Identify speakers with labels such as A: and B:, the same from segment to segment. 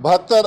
A: 72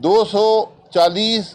A: 240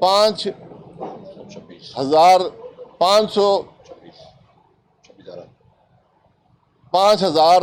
A: 5,000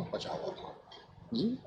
A: 50,000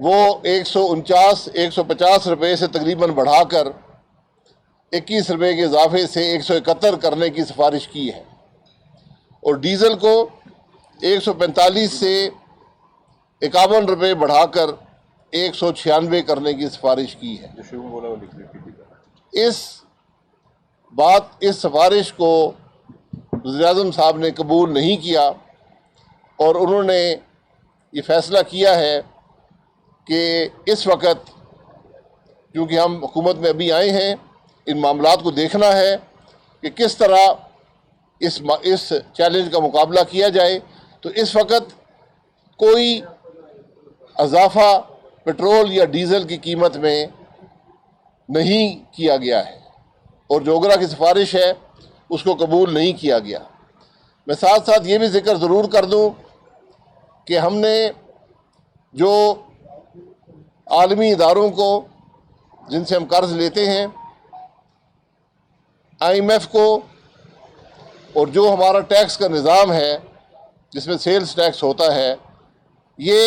A: وہ 150 روپے سے تقریباً بڑھا کر 21 روپے کے اضافے سے 171 کرنے کی سفارش کی ہے، اور ڈیزل کو 145 سے 51 روپے بڑھا کر 196 کرنے کی سفارش کی ہے۔ اس سفارش کو وزیر اعظم صاحب نے قبول نہیں کیا، اور انہوں نے یہ فیصلہ کیا ہے کہ اس وقت کیونکہ ہم حکومت میں ابھی آئے ہیں، ان معاملات کو دیکھنا ہے کہ کس طرح اس چیلنج کا مقابلہ کیا جائے، تو اس وقت کوئی اضافہ پٹرول یا ڈیزل کی قیمت میں نہیں کیا گیا ہے، اور جو اوگرا کی سفارش ہے اس کو قبول نہیں کیا گیا۔ میں ساتھ ساتھ یہ بھی ذکر ضرور کر دوں کہ ہم نے جو عالمی اداروں کو جن سے ہم قرض لیتے ہیں، IMF کو، اور جو ہمارا ٹیکس کا نظام ہے جس میں سیلز ٹیکس ہوتا ہے، یہ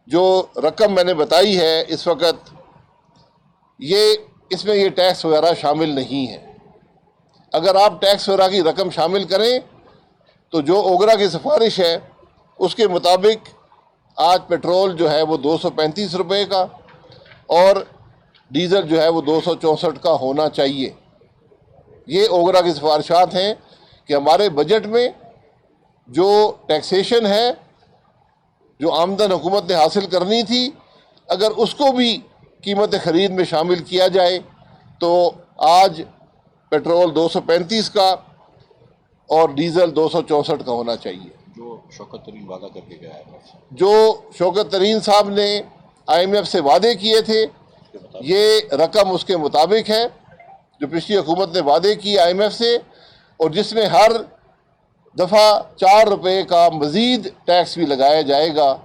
A: جو رقم میں نے بتائی ہے اس وقت، اس میں یہ ٹیکس وغیرہ شامل نہیں ہے۔ اگر آپ ٹیکس وغیرہ کی رقم شامل کریں تو جو اوگرا کی سفارش ہے اس کے مطابق آج پیٹرول جو ہے وہ 235 روپے کا اور ڈیزل جو ہے وہ 264 کا ہونا چاہیے۔ یہ اوگرا کی سفارشات ہیں کہ ہمارے بجٹ میں جو ٹیکسیشن ہے، جو آمدن حکومت نے حاصل کرنی تھی، اگر اس کو بھی قیمت خرید میں شامل کیا جائے تو آج پیٹرول 235 کا اور ڈیزل 264 کا ہونا چاہیے۔
B: جو شوکت ترین وعدہ کر کے گیا ہے،
A: جو شوکت ترین صاحب نے IMF سے وعدے کیے تھے، یہ رقم اس کے مطابق ہے جو پچھلی حکومت نے وعدے کی IMF سے، اور جس میں ہر دفعہ 4 روپے کا مزید ٹیکس بھی لگایا جائے گا۔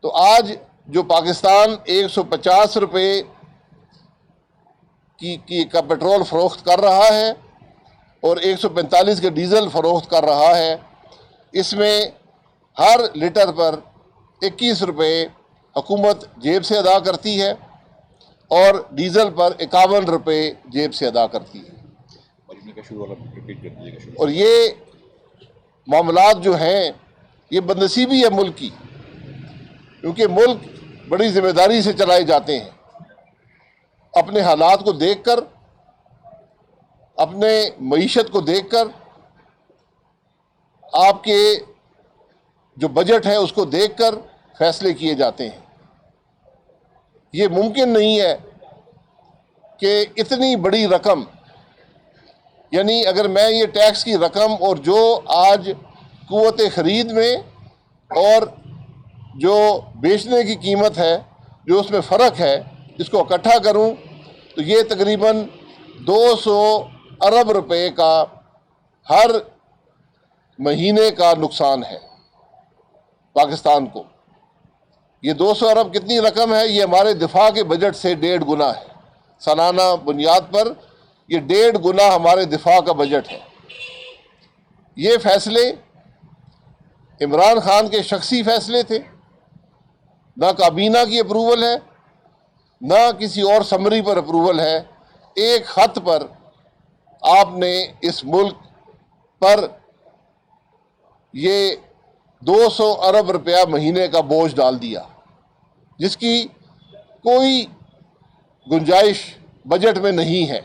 A: تو آج جو پاکستان 150 روپے کا پیٹرول فروخت کر رہا ہے اور 145 کا ڈیزل فروخت کر رہا ہے، اس میں ہر لیٹر پر 21 روپے حکومت جیب سے ادا کرتی ہے اور ڈیزل پر 51 روپے جیب سے ادا کرتی ہے۔ اور یہ معاملات جو ہیں یہ بدنصیبی ہے ملک کی، کیونکہ ملک بڑی ذمہ داری سے چلائے جاتے ہیں، اپنے حالات کو دیکھ کر، اپنے معیشت کو دیکھ کر، آپ کے جو بجٹ ہے اس کو دیکھ کر فیصلے کیے جاتے ہیں۔ یہ ممکن نہیں ہے کہ اتنی بڑی رقم، یعنی اگر میں یہ ٹیکس کی رقم اور جو آج قوت خرید میں اور جو بیچنے کی قیمت ہے، جو اس میں فرق ہے، اس کو اکٹھا کروں تو یہ تقریباً 200 ارب روپے کا ہر مہینے کا نقصان ہے پاکستان کو۔ یہ 200 ارب کتنی رقم ہے؟ یہ ہمارے دفاع کے بجٹ سے 1.5 گنا ہے۔ سالانہ بنیاد پر یہ 1.5 گنا ہمارے دفاع کا بجٹ ہے۔ یہ فیصلے عمران خان کے شخصی فیصلے تھے، نہ کابینہ کی اپروول ہے، نہ کسی اور سمری پر اپروول ہے۔ ایک خط پر آپ نے اس ملک پر یہ 200 ارب روپیہ مہینے کا بوجھ ڈال دیا، جس کی کوئی گنجائش بجٹ میں نہیں ہے،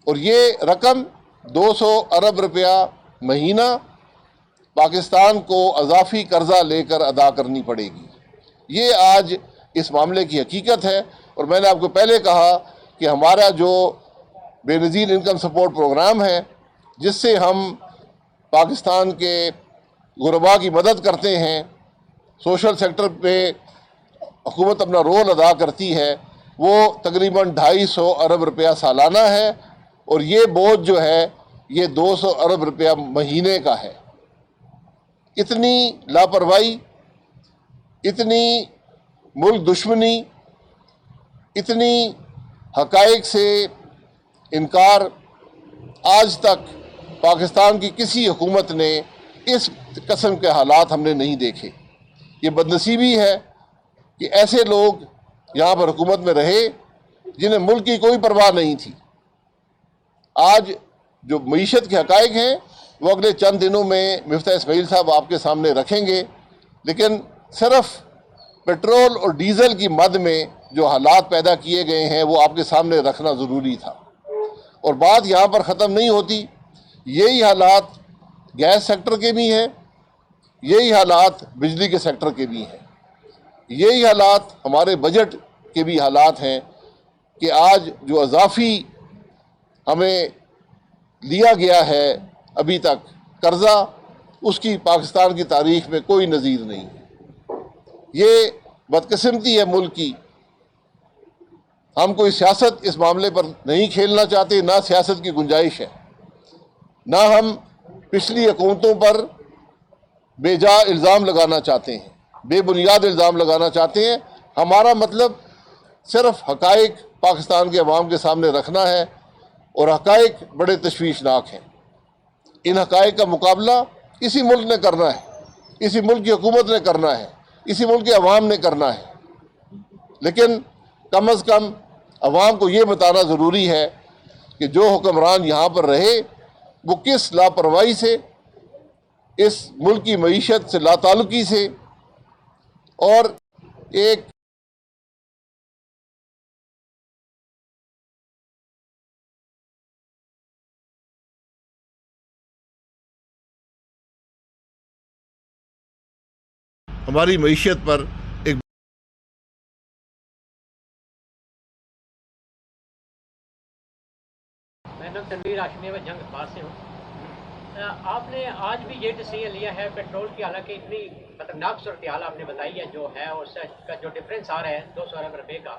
A: اور یہ رقم 200 ارب روپیہ مہینہ پاکستان کو اضافی قرضہ لے کر ادا کرنی پڑے گی۔ یہ آج اس معاملے کی حقیقت ہے، اور میں نے آپ کو پہلے کہا کہ ہمارا جو بے نظیر انکم سپورٹ پروگرام ہے، جس سے ہم پاکستان کے غربا کی مدد کرتے ہیں، سوشل سیکٹر پہ حکومت اپنا رول ادا کرتی ہے، وہ تقریباً 250 ارب روپیہ سالانہ ہے، اور یہ بوجھ جو ہے یہ 200 ارب روپیہ مہینے کا ہے۔ اتنی لاپرواہی، اتنی ملک دشمنی، اتنی حقائق سے انکار آج تک پاکستان کی کسی حکومت نے اس قسم کے حالات ہم نے نہیں دیکھے۔ یہ بدنصیبی ہے کہ ایسے لوگ یہاں پر حکومت میں رہے جنہیں ملک کی کوئی پرواہ نہیں تھی۔ آج جو معیشت کے حقائق ہیں وہ اگلے چند دنوں میں مفتاح اسماعیل صاحب آپ کے سامنے رکھیں گے، لیکن صرف پیٹرول اور ڈیزل کی مد میں جو حالات پیدا کیے گئے ہیں وہ آپ کے سامنے رکھنا ضروری تھا۔ اور بات یہاں پر ختم نہیں ہوتی، یہی حالات گیس سیکٹر کے بھی ہیں، یہی حالات بجلی کے سیکٹر کے بھی ہیں، یہی حالات ہمارے بجٹ کے بھی حالات ہیں کہ آج جو اضافی ہمیں لیا گیا ہے ابھی تک قرضہ، اس کی پاکستان کی تاریخ میں کوئی نظیر نہیں ہے۔ یہ بدقسمتی ہے ملک کی۔ ہم کوئی سیاست اس معاملے پر نہیں کھیلنا چاہتے، نہ سیاست کی گنجائش ہے، نہ ہم پچھلی حکومتوں پر بے جا الزام لگانا چاہتے ہیں، بے بنیاد الزام لگانا چاہتے ہیں۔ ہمارا مطلب صرف حقائق پاکستان کے عوام کے سامنے رکھنا ہے، اور حقائق بڑے تشویشناک ہیں۔ ان حقائق کا مقابلہ اسی ملک نے کرنا ہے، اسی ملک کی حکومت نے کرنا ہے، اسی ملک کے عوام نے کرنا ہے۔ لیکن کم از کم عوام کو یہ بتانا ضروری ہے کہ جو حکمران یہاں پر رہے وہ کس لاپرواہی سے، اس ملک کی معیشت سے لاتعلقی سے، اور ایک ہماری معیشت پر ایک
C: میں نام تنویر ہاشمی میں جنگ پاس سے ہوں۔ آپ نے آج بھی یہ ڈیسیژن لیا ہے پیٹرول کی، حالانکہ اتنی خطرناک صورتحال آپ نے بتائی ہے جو ہے، اور اس کا جو ڈفرینس آ رہا ہے 200 ارب روپے کا،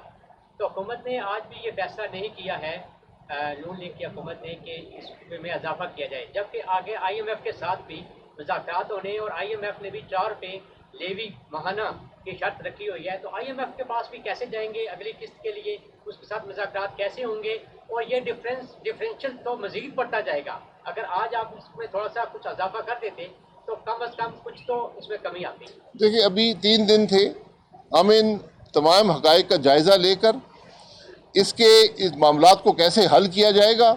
C: تو حکومت نے آج بھی یہ فیصلہ نہیں کیا ہے، نون لیگ کی حکومت نے، کہ اس میں اضافہ کیا جائے، جبکہ آگے آئی ایم ایف کے ساتھ بھی مذاکرات ہونے، اور آئی ایم ایف نے بھی 4 روپے لیوی ماہانہ کی شرط رکھی ہوئی ہے۔ تو آئی ایم ایف کے پاس بھی کیسے جائیں گے اگلی قسط کے لیے؟ اس کے ساتھ مذاکرات کیسے ہوں گے؟ اور یہ ڈفرینشل تو مزید بڑھتا جائے گا۔ اگر آج آپ اس میں تھوڑا سا کچھ اضافہ کر دیتے تو کم از کم کچھ تو اس میں کمی آتی۔
A: دیکھیے، ابھی 3 دن تھے، ہم ان تمام حقائق کا جائزہ لے کر اس معاملات کو کیسے حل کیا جائے گا،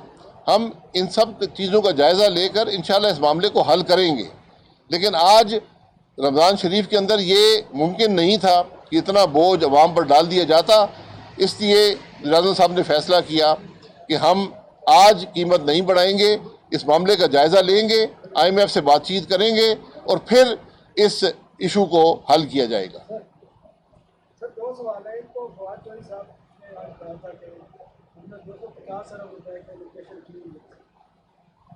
A: ہم ان سب چیزوں کا جائزہ لے کر انشاءاللہ اس معاملے کو حل کریں گے۔ لیکن آج رمضان شریف کے اندر یہ ممکن نہیں تھا کہ اتنا بوجھ عوام پر ڈال دیا جاتا، اس لیے جنرل صاحب نے فیصلہ کیا کہ ہم آج قیمت نہیں بڑھائیں گے، اس معاملے کا جائزہ لیں گے، آئی ایم ایف سے بات چیت کریں گے، اور پھر اس ایشو کو حل کیا جائے گا۔
D: سر 2 سوال ہے۔ ایک تو فواد چوہدری صاحب نے آج کہا تھا کہ ہم نے 250 ارب روپے کی لوکیشن کی ہوئی ہے،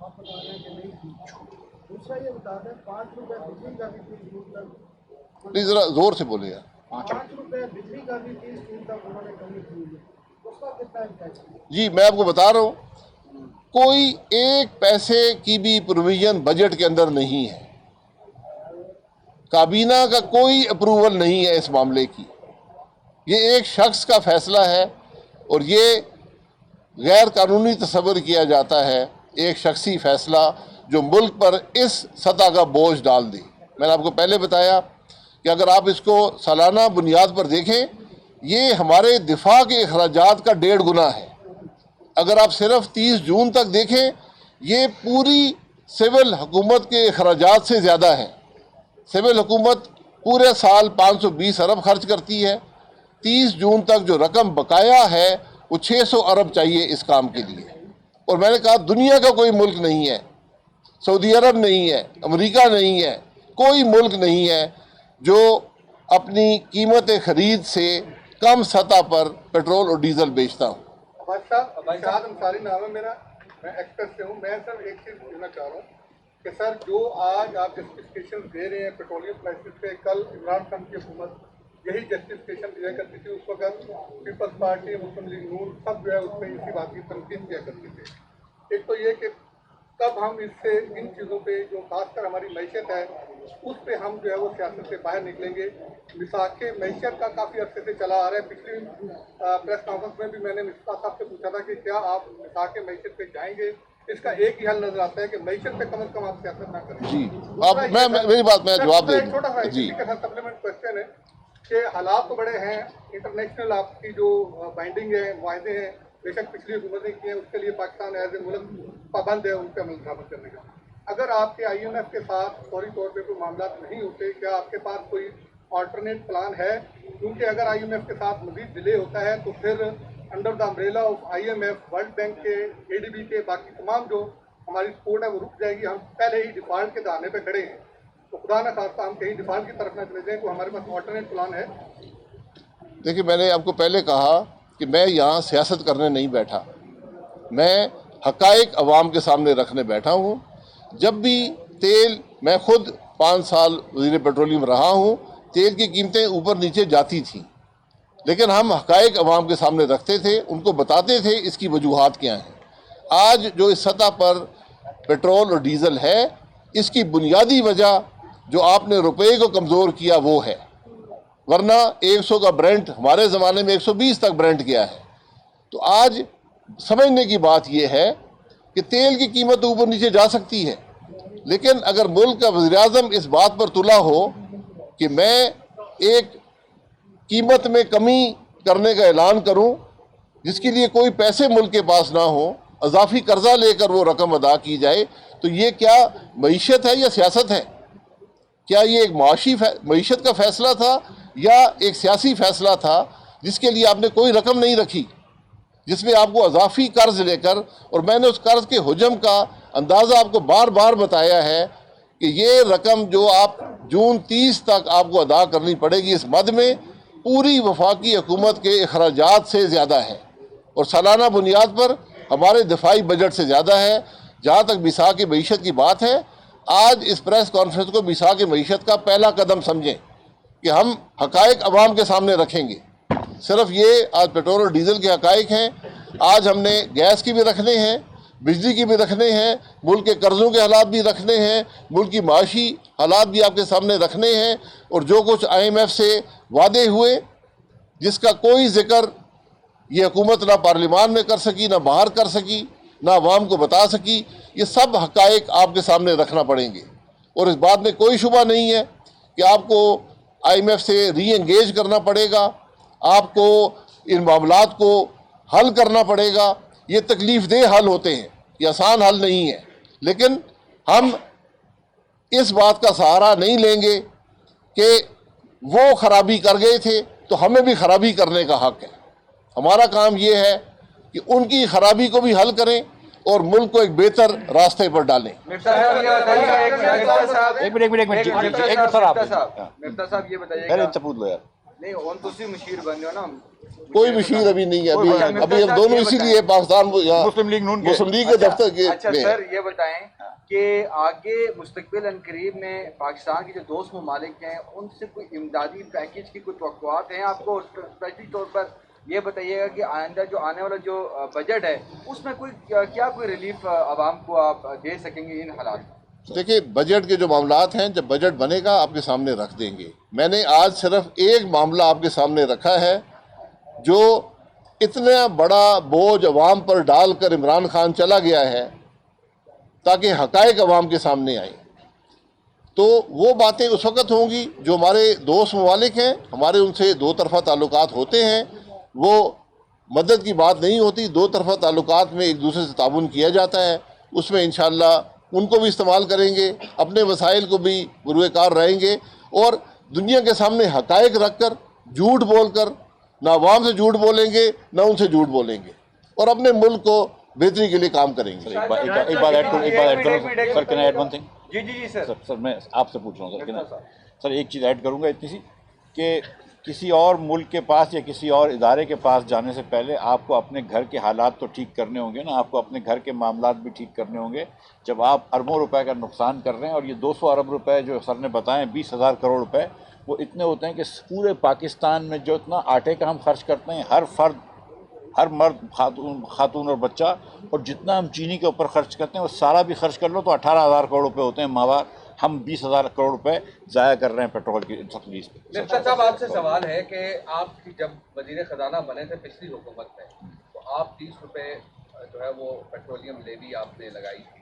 D: آپ بتا رہے ہیں کہ نہیں کی۔ دوسرا یہ بتا دیں 5 روپے بجلی کا بھی فیس جون تک،
A: پلیز ذرا زور سے بولے یار۔
D: 5 روپے بجلی کا بھی فیس جون تک انہوں نے کمی کی ہوئی ہے، اس کا کتنا امپیکٹ ہے؟
A: جی، میں آپ کو بتا رہا ہوں، کوئی ایک پیسے کی بھی پروویژن بجٹ کے اندر نہیں ہے، کابینہ کا کوئی اپروول نہیں ہے اس معاملے کی۔ یہ ایک شخص کا فیصلہ ہے، اور یہ غیر قانونی تصور کیا جاتا ہے، ایک شخصی فیصلہ جو ملک پر اس سطح کا بوجھ ڈال دے۔ میں نے آپ کو پہلے بتایا کہ اگر آپ اس کو سالانہ بنیاد پر دیکھیں، یہ ہمارے دفاع کے اخراجات کا 1.5 گنا ہے۔ اگر آپ صرف 30 جون تک دیکھیں، یہ پوری سول حکومت کے اخراجات سے زیادہ ہے۔ سول حکومت پورے سال 520 ارب خرچ کرتی ہے، 30 جون تک جو رقم بقایا ہے وہ 600 ارب چاہیے اس کام کے لیے۔ اور میں نے کہا دنیا کا کوئی ملک نہیں ہے، سعودی عرب نہیں ہے، امریکہ نہیں ہے، کوئی ملک نہیں ہے جو اپنی قیمت خرید سے کم سطح پر پیٹرول اور ڈیزل بیچتا ہوں۔
E: شاہد انصاری نام ہے میرا، میں ایکسپریس سے ہوں۔ میں سر ایک چیز پوچھنا چاہ رہا ہوں کہ سر جو آج آپ جسٹیفکیشن دے رہے ہیں پیٹرولیم پرائسز پہ، کل عمران خان کی حکومت یہی جسٹیفکیشن دیا کرتی تھی، اس وقت پیپلز پارٹی، مسلم لیگ نون سب جو ہے اس پہ اسی بات کی تنقید کیا کرتے تھے۔ ایک تو یہ کہ کب ہم اس سے ان چیزوں پہ جو خاص کر ہماری معیشت ہے اس پہ ہم جو ہے وہ سیاست سے باہر نکلیں گے۔ مساق معیشت کا کافی عرصے سے چلا آ رہا ہے۔ پچھلی پریس کانفرنس میں بھی میں نے مصباح صاحب سے پوچھا تھا کہ کیا آپ مساق معیشت پہ جائیں گے؟ اس کا ایک ہی حل نظر آتا ہے کہ معیشت پہ کم از کم آپ سیاست نہ کریں۔
A: جی، میری بات میں جواب دے دوں۔
E: چھوٹا سا
A: جی،
E: اسی کے ساتھ سپلیمنٹ کوشچن ہے کہ حالات تو بڑے ہیں، انٹرنیشنل آپ کی جو بائنڈنگ ہے، معاہدے ہیں، بے شک پچھلی حکومتیں کی ہیں، اس کے لیے پاکستان ایز اے ملک پابند ہے ان پہ عمل درآمد کرنے کا. اگر آپ کے IMF کے ساتھ فوری طور پہ کوئی معاملات نہیں ہوتے، کیا آپ کے پاس کوئی آلٹرنیٹ پلان ہے؟ کیونکہ اگر IMF کے ساتھ مزید ڈیلے ہوتا ہے تو پھر under the umbrella of IMF، world bank کے، ADB کے، باقی تمام جو ہماری سپورٹ ہے وہ رک جائے گی. ہم پہلے ہی ڈیفالٹ کے دہانے پہ کھڑے ہیں، تو خدا نہ خواستہ ہم کہیں ڈیفالٹ کی طرف نہ چلے جائیں. تو ہمارے پاس آلٹرنیٹ پلان ہے؟
A: دیکھیے، میں نے آپ کو پہلے کہا کہ میں یہاں سیاست کرنے نہیں بیٹھا، میں حقائق عوام کے سامنے رکھنے بیٹھا ہوں. جب بھی تیل، میں خود 5 سال وزیر پیٹرولیم رہا ہوں، تیل کی قیمتیں اوپر نیچے جاتی تھیں، لیکن ہم حقائق عوام کے سامنے رکھتے تھے، ان کو بتاتے تھے اس کی وجوہات کیا ہیں. آج جو اس سطح پر پیٹرول اور ڈیزل ہے، اس کی بنیادی وجہ جو آپ نے روپے کو کمزور کیا وہ ہے، ورنہ 100 کا برنٹ ہمارے زمانے میں 120 تک برنٹ گیا ہے. تو آج سمجھنے کی بات یہ ہے کہ تیل کی قیمت اوپر نیچے جا سکتی ہے، لیکن اگر ملک کا وزیر اعظم اس بات پر تلا ہو کہ میں ایک قیمت میں کمی کرنے کا اعلان کروں جس کے لیے کوئی پیسے ملک کے پاس نہ ہو، اضافی قرضہ لے کر وہ رقم ادا کی جائے، تو یہ کیا معیشت ہے یا سیاست ہے؟ کیا یہ ایک معیشت کا فیصلہ تھا یا ایک سیاسی فیصلہ تھا جس کے لیے آپ نے کوئی رقم نہیں رکھی، جس میں آپ کو اضافی قرض لے کر، اور میں نے اس قرض کے حجم کا اندازہ آپ کو بار بار بتایا ہے کہ یہ رقم جو آپ جون 30 تک آپ کو ادا کرنی پڑے گی، اس مد میں پوری وفاقی حکومت کے اخراجات سے زیادہ ہے، اور سالانہ بنیاد پر ہمارے دفاعی بجٹ سے زیادہ ہے. جہاں تک میثاق معیشت کی بات ہے، آج اس پریس کانفرنس کو میثاق معیشت کا پہلا قدم سمجھیں کہ ہم حقائق عوام کے سامنے رکھیں گے. صرف یہ آج پیٹرول اور ڈیزل کے حقائق ہیں، آج ہم نے گیس کی بھی رکھنے ہیں، بجلی کی بھی رکھنے ہیں، ملک کے قرضوں کے حالات بھی رکھنے ہیں، ملک کی معاشی حالات بھی آپ کے سامنے رکھنے ہیں، اور جو کچھ IMF سے وعدے ہوئے جس کا کوئی ذکر یہ حکومت نہ پارلیمان میں کر سکی، نہ باہر کر سکی، نہ عوام کو بتا سکی، یہ سب حقائق آپ کے سامنے رکھنا پڑیں گے. اور اس بات میں کوئی شبہ نہیں ہے کہ آپ کو IMF سے ری انگیج کرنا پڑے گا، آپ کو ان معاملات کو حل کرنا پڑے گا. یہ تکلیف دہ حل ہوتے ہیں، یہ آسان حل نہیں ہے، لیکن ہم اس بات کا سہارا نہیں لیں گے کہ وہ خرابی کر گئے تھے تو ہمیں بھی خرابی کرنے کا حق ہے. ہمارا کام یہ ہے کہ ان کی خرابی کو بھی حل کریں اور ملک کو ایک بہتر راستے پر ڈالیں.
F: مفتا صاحب یہ بتائیے، نہیں اون تسی مشیر بن جاؤ نا،
A: کوئی مشیر ابھی نہیں ہے، ابھی ہم دونوں اسی لیے پاکستان مسلم لیگ کے دفتر کے.
F: اچھا سر یہ بتائیں کہ آگے مستقبل قریب میں پاکستان کے جو دوست ممالک ہیں ان سے کوئی امدادی پیکیج کی کوئی توقعات ہیں آپ کو؟ اسپیشلی طور پر یہ بتائیے گا کہ آئندہ جو آنے والا جو بجٹ ہے اس میں کوئی ریلیف عوام کو آپ دے سکیں گے ان حالات میں؟
A: دیکھیں، بجٹ کے جو معاملات ہیں جب بجٹ بنے گا آپ کے سامنے رکھ دیں گے. میں نے آج صرف ایک معاملہ آپ کے سامنے رکھا ہے جو اتنا بڑا بوجھ عوام پر ڈال کر عمران خان چلا گیا ہے تاکہ حقائق عوام کے سامنے آئیں. تو وہ باتیں اس وقت ہوں گی جو ہمارے دوست ممالک ہیں، ہمارے ان سے دو طرفہ تعلقات ہوتے ہیں، وہ مدد کی بات نہیں ہوتی، دو طرفہ تعلقات میں ایک دوسرے سے تعاون کیا جاتا ہے. اس میں انشاءاللہ ان کو بھی استعمال کریں گے، اپنے وسائل کو بھی بروئے کار رہیں گے، اور دنیا کے سامنے حقائق رکھ کر، جھوٹ بول کر، نہ عوام سے جھوٹ بولیں گے نہ ان سے جھوٹ بولیں گے، اور اپنے ملک کو بہتری کے لیے کام کریں گے.
B: ایک بات sir, can I add one thing?
F: جی
B: سر میں آپ سے پوچھ رہا ہوں سر ایک چیز ایڈ کروں گا اتنی سی کہ کسی اور ملک کے پاس یا کسی اور ادارے کے پاس جانے سے پہلے آپ کو اپنے گھر کے حالات تو ٹھیک کرنے ہوں گے نا، آپ کو اپنے گھر کے معاملات بھی ٹھیک کرنے ہوں گے. جب آپ اربوں روپے کا نقصان کر رہے ہیں، اور یہ 200 ارب روپے جو سر نے بتائیں 20,000 کروڑ روپے، وہ اتنے ہوتے ہیں کہ پورے پاکستان میں جو اتنا آٹے کا ہم خرچ کرتے ہیں، ہر فرد، ہر مرد، خاتون اور بچہ، اور جتنا ہم چینی کے اوپر خرچ کرتے ہیں وہ سارا بھی خرچ کر لو تو 18,000 کروڑ روپے ہوتے ہیں ماہوار. ہم 20,000 کروڑ روپے ضائع کر رہے ہیں پیٹرول کی سبسڈیز پہ.
G: مفتا صاحب آپ سے سوال ہے کہ آپ کی جب وزیر خزانہ بنے تھے پچھلی حکومت میں تو آپ 30 روپے جو ہے وہ پیٹرولیم لیوی آپ نے لگائی تھی،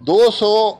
A: 200